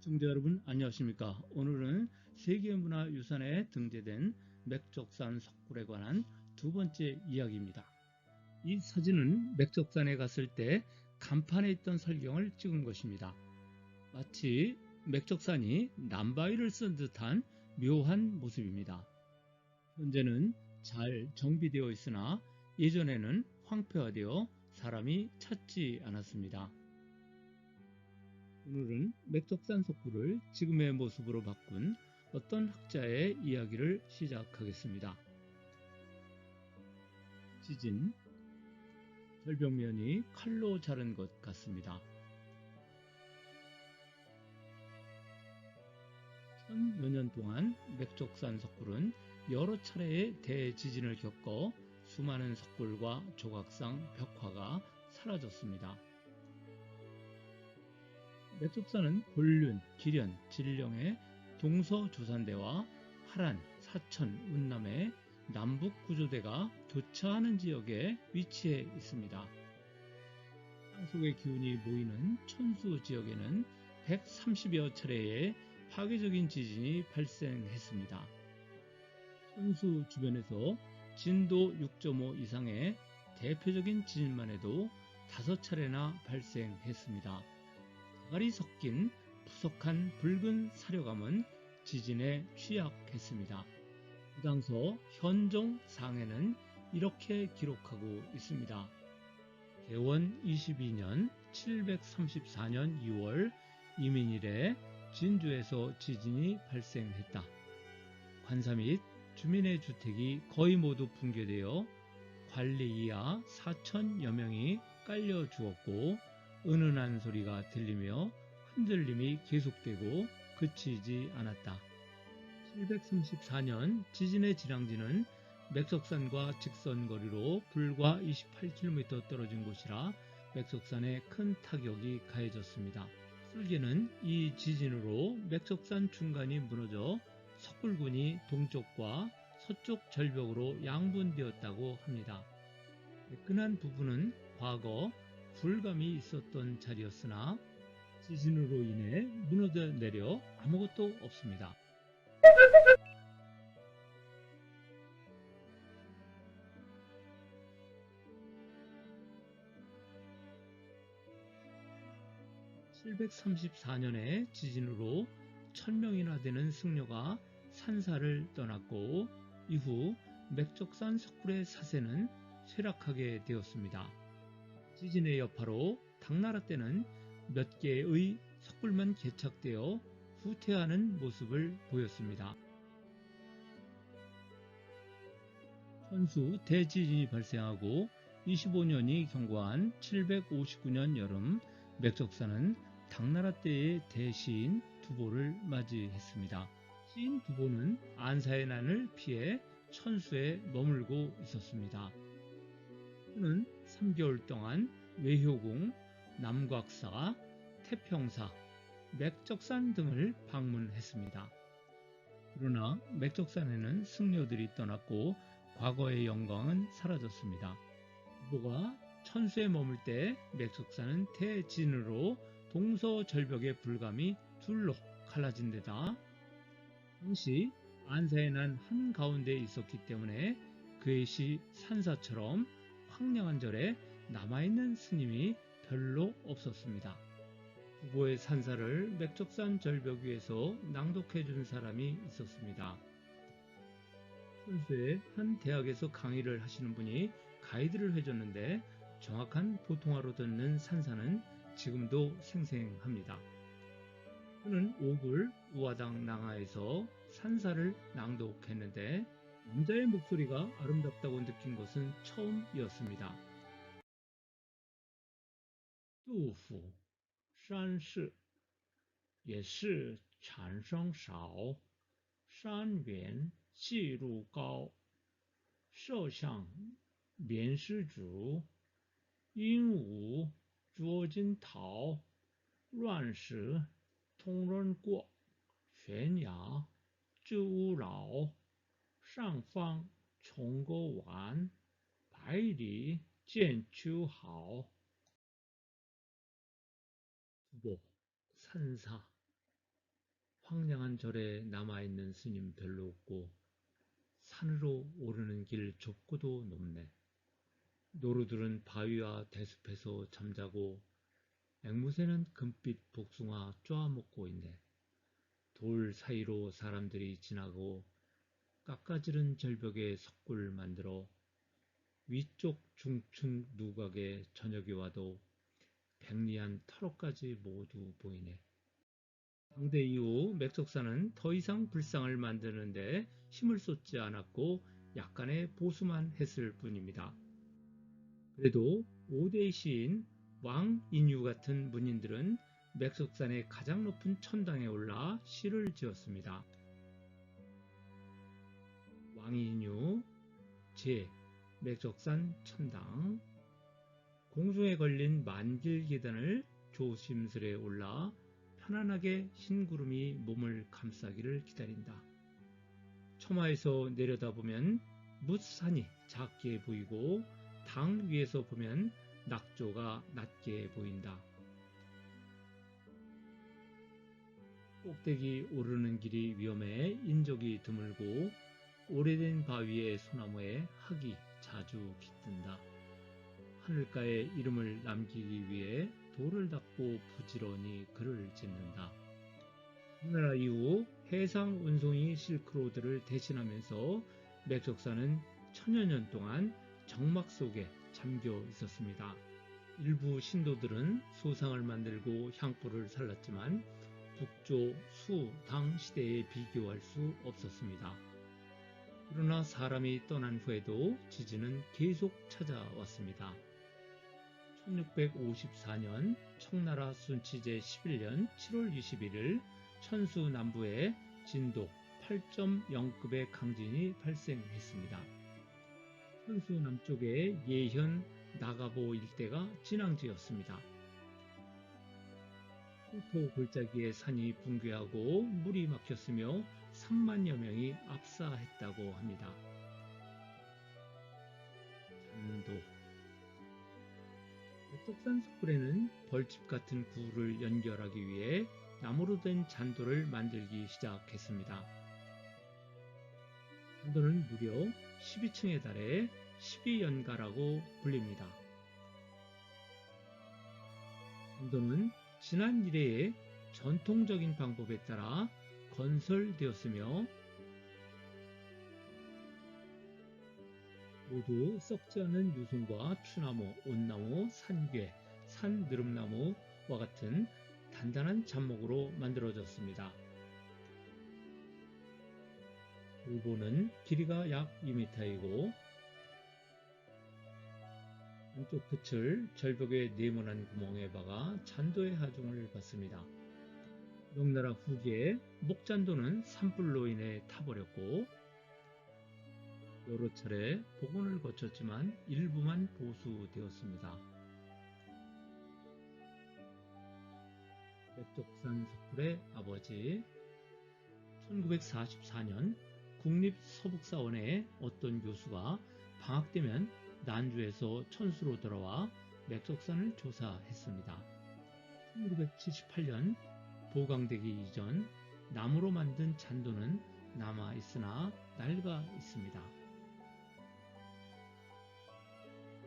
시청자 여러분 안녕하십니까. 오늘은 세계문화유산에 등재된 맥적산 석굴에 관한 두 번째 이야기입니다. 이 사진은 맥적산에 갔을 때 간판에 있던 설경을 찍은 것입니다. 마치 맥적산이 남바위를 쓴 듯한 묘한 모습입니다. 현재는 잘 정비되어 있으나 예전에는 황폐화되어 사람이 찾지 않았습니다. 오늘은 맥적산 석굴을 지금의 모습으로 바꾼 어떤 학자의 이야기를 시작하겠습니다. 지진, 절벽면이 칼로 자른 것 같습니다. 1000여 년 동안 맥적산 석굴은 여러 차례의 대지진을 겪어 수많은 석굴과 조각상, 벽화가 사라졌습니다. 맥적산은 곤륜, 기련, 진령의 동서조산대와 하란, 사천, 운남의 남북구조대가 교차하는 지역에 위치해 있습니다. 땅속의 기운이 모이는 천수 지역에는 130여 차례의 파괴적인 지진이 발생했습니다. 천수 주변에서 진도 6.5 이상의 대표적인 지진만 해도 5차례나 발생했습니다. 자갈이 섞인 푸석한 붉은 사료감은 지진에 취약했습니다. 부당서 현종상에는 이렇게 기록하고 있습니다. 개원 22년 734년 2월 이민일에 진주에서 지진이 발생했다. 관사 및 주민의 주택이 거의 모두 붕괴되어 관리 이하 4천여 명이 깔려 죽었고 은은한 소리가 들리며 흔들림이 계속되고 그치지 않았다. 734년 지진의 진앙지는 맥적산과 직선거리로 불과 28km 떨어진 곳이라 맥적산에 큰 타격이 가해졌습니다. 술계는 이 지진으로 맥적산 중간이 무너져 석굴군이 동쪽과 서쪽 절벽으로 양분되었다고 합니다. 매끈한 부분은 과거 불감이 있었던 자리였으나 지진으로 인해 무너져 내려 아무것도 없습니다. (734년의) 지진으로 1000명이나 되는 승려가 산사를 떠났고 이후 맥적산 석굴의 사세는 쇠락하게 되었습니다. 지진의 여파로 당나라 때는 몇 개의 석굴만 개착되어 후퇴하는 모습을 보였습니다. 천수 대지진이 발생하고 25년이 경과한 759년 여름 맥적산은 당나라 때의 대시인 두보를 맞이했습니다. 시인 두보는 안사의 난을 피해 천수에 머물고 있었습니다. 그는 3개월 동안 외효궁, 남곽사, 태평사, 맥적산 등을 방문했습니다. 그러나 맥적산에는 승려들이 떠났고 과거의 영광은 사라졌습니다. 두보가 천수에 머물 때 맥적산은 대진으로 동서절벽의 불감이 둘로 갈라진 데다 당시 안사의 난 한가운데에 있었기 때문에 그의 시 산사처럼 황량한 절에 남아있는 스님이 별로 없었습니다. 두보의 산사를 맥적산 절벽 위에서 낭독해 준 사람이 있었습니다. 천수의 한 대학에서 강의를 하시는 분이 가이드를 해줬는데 정확한 보통화로 듣는 산사는 지금도 생생합니다. 그는 오굴 우화당 낭하에서 산사를 낭독했는데 남자의 목소리가 아름답다고 느낀 것은 처음이었습니다. 杜甫山寺也是产生少，山远记录高，射向免施主，鹦鹉捉金桃，乱石通人过，悬崖知吾老，上方重沟完，百里见秋毫。두보, 산사, 황량한 절에 남아있는 스님 별로 없고 산으로 오르는 길 좁고도 높네. 노루들은 바위와 대숲에서 잠자고 앵무새는 금빛 복숭아 쪼아먹고 있네. 돌 사이로 사람들이 지나고 깎아지른 절벽에 석굴 만들어 위쪽 중층 누각에 저녁이 와도 백리한 터럭까지 모두 보이네. 당대 이후 맥석사는 더 이상 불상을 만드는데 힘을 쏟지 않았고 약간의 보수만 했을 뿐입니다. 그래도 5대 시인 왕인유 같은 문인들은 맥석산의 가장 높은 천당에 올라 시를 지었습니다. 왕인유 제 맥석산 천당. 공중에 걸린 만길 계단을 조심스레 올라 편안하게 흰 구름이 몸을 감싸기를 기다린다. 처마에서 내려다보면 뭇산이 작게 보이고 당 위에서 보면 낙조가 낮게 보인다. 꼭대기 오르는 길이 위험해 인적이 드물고 오래된 바위의 소나무에 흙이 자주 깃든다. 하늘가에 이름을 남기기 위해 돌을 닦고 부지런히 글을 짓는다. 한나라 이후 해상 운송이 실크로드를 대신하면서 맥석사는 천여 년 동안 정막 속에 잠겨 있었습니다. 일부 신도들은 소상을 만들고 향불을 살랐지만 북조, 수, 당 시대에 비교할 수 없었습니다. 그러나 사람이 떠난 후에도 지진은 계속 찾아왔습니다. 1654년 청나라 순치제 11년 7월 21일 천수 남부에 진도 8.0급의 강진이 발생했습니다. 천수 남쪽의 예현, 나가보 일대가 진앙지였습니다. 홍토 골짜기에 산이 붕괴하고 물이 막혔으며 3만여 명이 압사했다고 합니다. 잔도 맥석산 석굴에는 벌집 같은 구를 연결하기 위해 나무로 된 잔도를 만들기 시작했습니다. 잔도는 무려 12층에 달해 12연가라고 불립니다. 잔도는 지난 이래의 전통적인 방법에 따라 건설되었으며 모두 썩지 않은 유승과 추나무, 온나무, 산괴, 산느릅나무와 같은 단단한 잡목으로 만들어졌습니다. 돌보는 길이가 약 2m이고 한쪽 끝을 절벽의 네모난 구멍에 박아 잔도의 하중을 받습니다. 명나라 후기에 목잔도는 산불로 인해 타버렸고 여러 차례 복원을 거쳤지만 일부만 보수되었습니다. 맥석산 석굴의 아버지 1944년 국립서북사원의 어떤 교수가 방학 되면 난주에서 천수로 돌아와 맥석산을 조사했습니다. 1978년 보강되기 이전 나무로 만든 잔도는 남아 있으나 낡아 있습니다.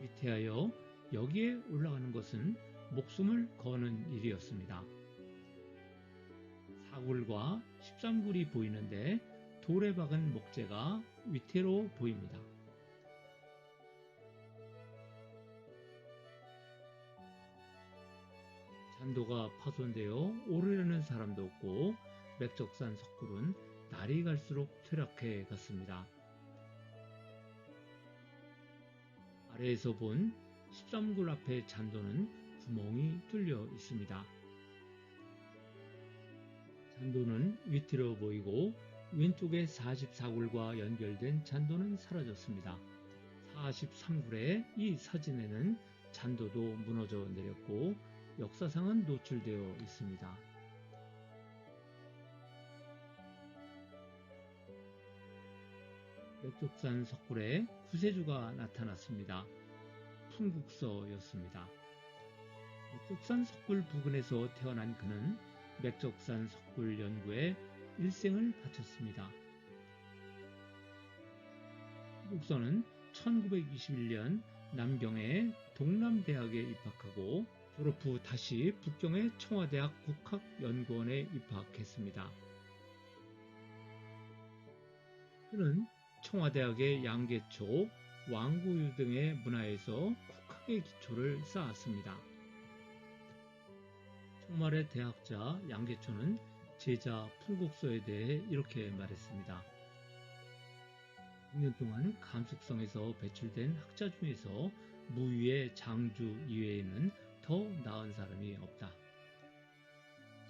위태하여 여기에 올라가는 것은 목숨을 거는 일이었습니다. 사굴과 13굴이 보이는데 돌에 박은 목재가 위태로워 보입니다. 잔도가 파손되어 오르려는 사람도 없고 맥석산 석굴은 날이 갈수록 퇴락해 갔습니다. 아래에서 본 13굴 앞의 잔도는 구멍이 뚫려 있습니다. 잔도는 위태로워 보이고 왼쪽의 44굴과 연결된 잔도는 사라졌습니다. 43굴의 이 사진에는 잔도도 무너져 내렸고 역사상은 노출되어 있습니다. 맥석산 석굴에 구세주가 나타났습니다. 풍국서였습니다. 맥석산 석굴 부근에서 태어난 그는 맥적산 석굴 연구에 일생을 바쳤습니다. 풍국서는 1921년 남경의 동남대학에 입학하고 졸업 후 다시 북경의 청와대학 국학연구원에 입학했습니다. 그는 청와대학의 양계초, 왕구유 등의 문화에서 국학의 기초를 쌓았습니다. 청말의 대학자 양계초는 제자 풍국서에 대해 이렇게 말했습니다. 6년 동안 감숙성에서 배출된 학자 중에서 무위의 장주 이외에는 더 나은 사람이 없다.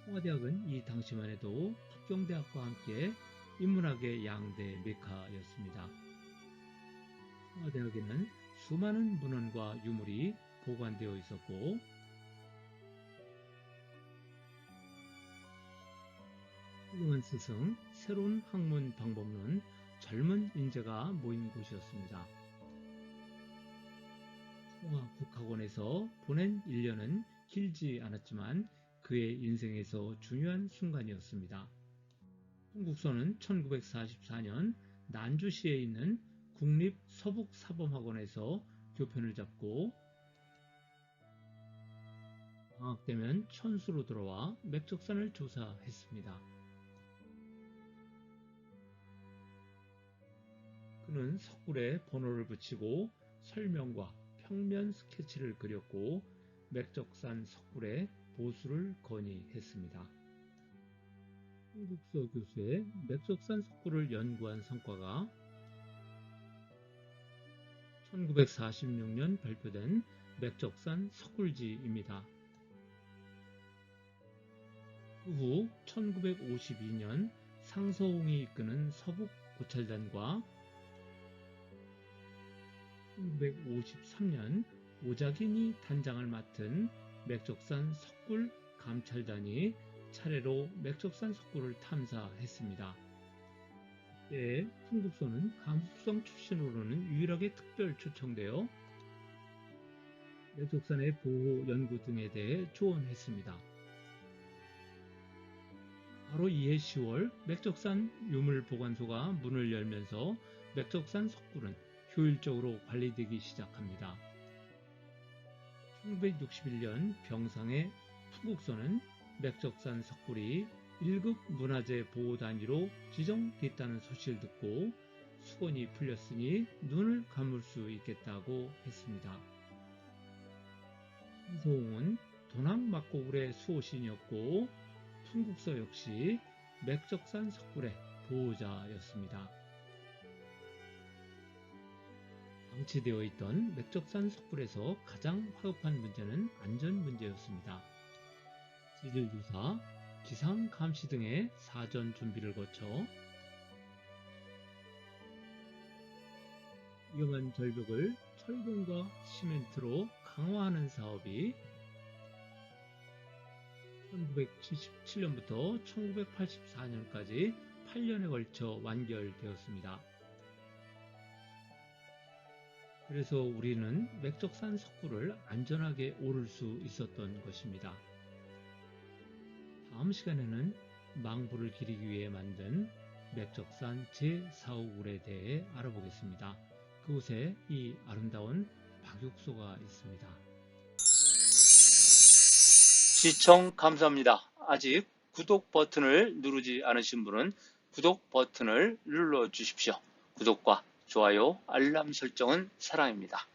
청와대학은 이 당시만 해도 북경대학과 함께 인문학의 양대 메카였습니다. 청와대학에는 수많은 문헌과 유물이 보관되어 있었고 훌륭한 스승, 새로운 학문 방법론, 젊은 인재가 모인 곳이었습니다. 청와국학원에서 보낸 1년은 길지 않았지만 그의 인생에서 중요한 순간이었습니다. 풍국서는 1944년 난주시에 있는 국립서북사범학원에서 교편을 잡고 방학 되면 천수로 돌아와 맥적산을 조사했습니다. 그는 석굴에 번호를 붙이고 설명과 평면 스케치를 그렸고 맥적산 석굴에 보수를 건의했습니다. 풍국서 교수의 맥적산 석굴을 연구한 성과가 1946년 발표된 맥적산 석굴지입니다. 그 후 1952년 상서홍이 이끄는 서북고찰단과 1953년 오자긴이 단장을 맡은 맥적산 석굴 감찰단이 차례로 맥적산 석굴을 탐사했습니다. 이때 풍국서는 감숙성 출신으로는 유일하게 특별 초청되어 맥적산의 보호 연구 등에 대해 조언했습니다. 바로 이해 10월 맥적산 유물보관소가 문을 열면서 맥적산 석굴은 효율적으로 관리되기 시작합니다. 1961년 병상의 풍국서는 맥적산 석굴이 1급 문화재 보호 단위로 지정됐다는 소식을 듣고 수건이 풀렸으니 눈을 감을 수 있겠다고 했습니다. 한서홍은 도낭막고굴의 수호신이었고 풍국서 역시 맥적산 석굴의 보호자였습니다. 방치되어 있던 맥적산 석굴에서 가장 화급한 문제는 안전 문제였습니다. 지질조사, 기상감시 등의 사전 준비를 거쳐 위험한 절벽을 철근과 시멘트로 강화하는 사업이 1977년부터 1984년까지 8년에 걸쳐 완결되었습니다. 그래서 우리는 맥적산 석굴을 안전하게 오를 수 있었던 것입니다. 다음 시간에는 망부를 기리기 위해 만든 맥적산 제4호굴에 대해 알아보겠습니다. 그곳에 이 아름다운 박육소가 있습니다. 시청 감사합니다. 아직 구독 버튼을 누르지 않으신 분은 구독 버튼을 눌러 주십시오. 구독과 좋아요, 알람 설정은 사랑입니다.